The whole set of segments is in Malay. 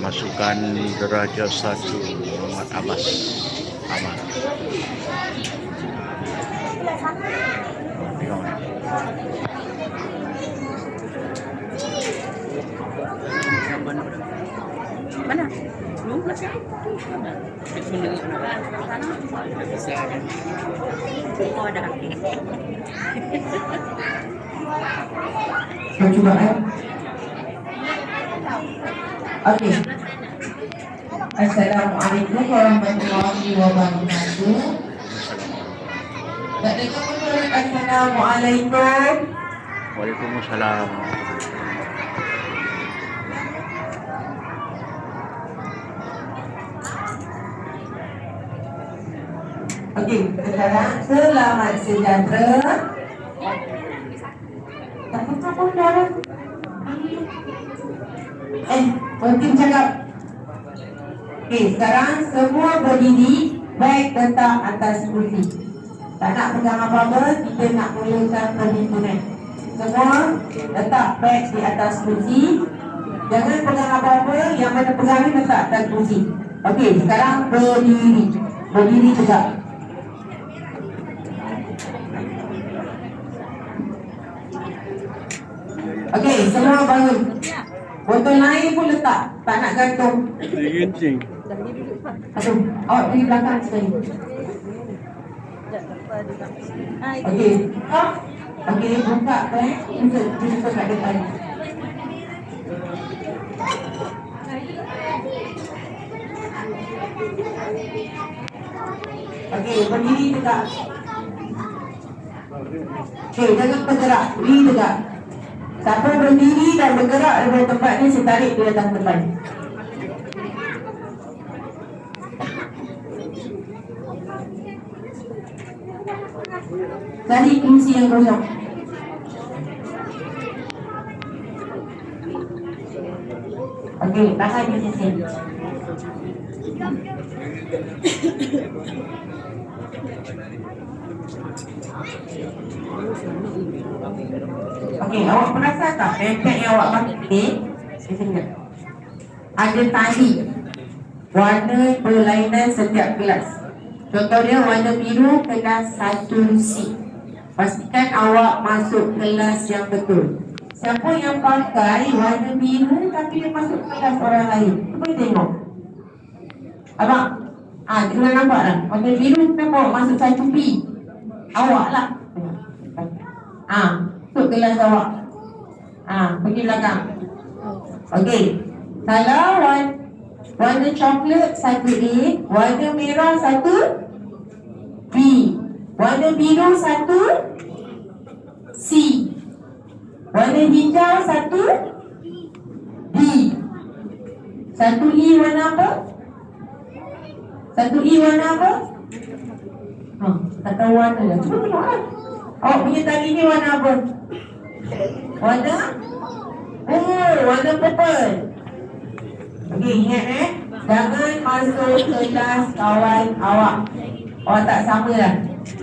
Masukan Daraja 1 Muhammad Abbas Aman. Tengok ni. Mana? Belum belakang. Oh, dah. Percubaan. Okey. Assalamualaikum warahmatullahi wabarakatuh. Tak dengar pun. Assalamualaikum. Waalaikumsalam. Okey, sekarang selamat sejahtera. Tak apa pun darah. Mungkin cakap. Okey, sekarang semua berdiri, baik letak atas kursi. Tak nak pegang apa-apa, kita nak mulakan perhimpunan. Semua letak beg di atas kursi. Jangan pegang apa-apa, yang mana pegang ni letak atas kursi. Okey, sekarang berdiri. Berdiri tegak. Okey, semua bangun. Botol air pun letak, tak nak gantung. Kencing. Aduh, awak pergi belakang sekali. Okey. Okey, buka beg. Kita kat depan. Okey, berdiri tegak. Okey, jangan bergerak. Berdiri tegak. Siapa berdiri dan bergerak dari tempat ni, saya tarik dia datang depan. Cari kursi yang kosong. Okey, tahan di sini. Okey, awak perasan tak beg yang awak pakai ni? Di sini ada tali warna berlainan setiap kelas. Contohnya warna biru kelas 1C. Pastikan awak masuk kelas yang betul. Siapa yang pakai warna biru tapi dia masuk kelas orang lain? Cuba tengok. Abang, jangan nampak lah. Warna biru kenapa awak masuk 1B? Awak lah. Masuk kelas awak. Pergi belakang. Okey. Kalau warna coklat 1A, warna merah 1B, warna biru 1C, warna hijau 1D, 1E warna apa? 1E warna apa? Tak tahu warna dah. Cuba tengok lah. Awak punya tali ni warna apa? Warna? Warna purple. Okey, ingat jangan masuk kelas kawan awak. Awak tak sama lah.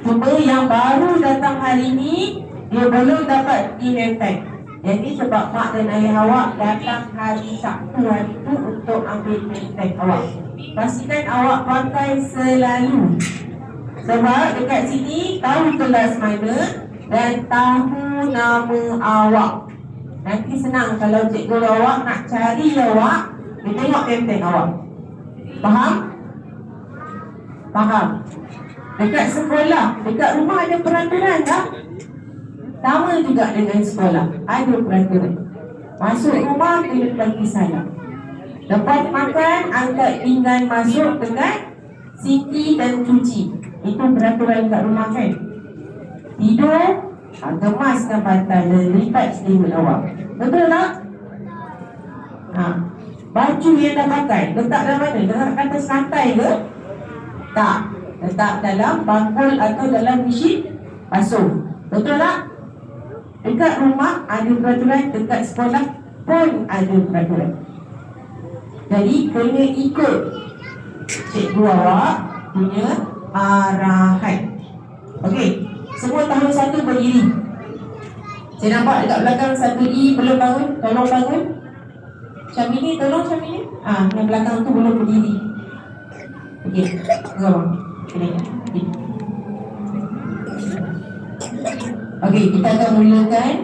Cuma yang baru datang hari ni, dia belum dapat name tag. Jadi sebab mak dan ayah awak datang hari Sabtu hari tu untuk ambil name tag awak. Pastikan awak pakai selalu. Sebab dekat sini tahu kelas mana dan tahu nama awak. Nanti senang kalau cikgu awak nak cari awak, dia tengok name awak. Faham? Faham? Dekat sekolah, dekat rumah ada peraturan tak? Sama juga dengan sekolah, ada peraturan. Masuk rumah kena bagi salam. Lepas makan, angkat pinggan masuk dekat siti dan cuci. Itu peraturan kat rumah kan? Tidur, kemaskan bantal dan lipat selimut awak. Betul tak? Baju yang dah pakai, letak dalam mana? Letak atas lantai ke? Tak. Letak dalam bangkul atau dalam mesin basuh. Betul tak? Dekat rumah ada peraturan, dekat sekolah pun ada peraturan. Jadi kena ikut cikgu awak punya arahan. Okey, semua tahun 1 berdiri. Saya nampak dekat belakang 1E belum bangun, tolong bangun. Syamini, tolong Syamini. Yang belakang tu belum berdiri. Okey, tolong. Okey, kita akan mulakan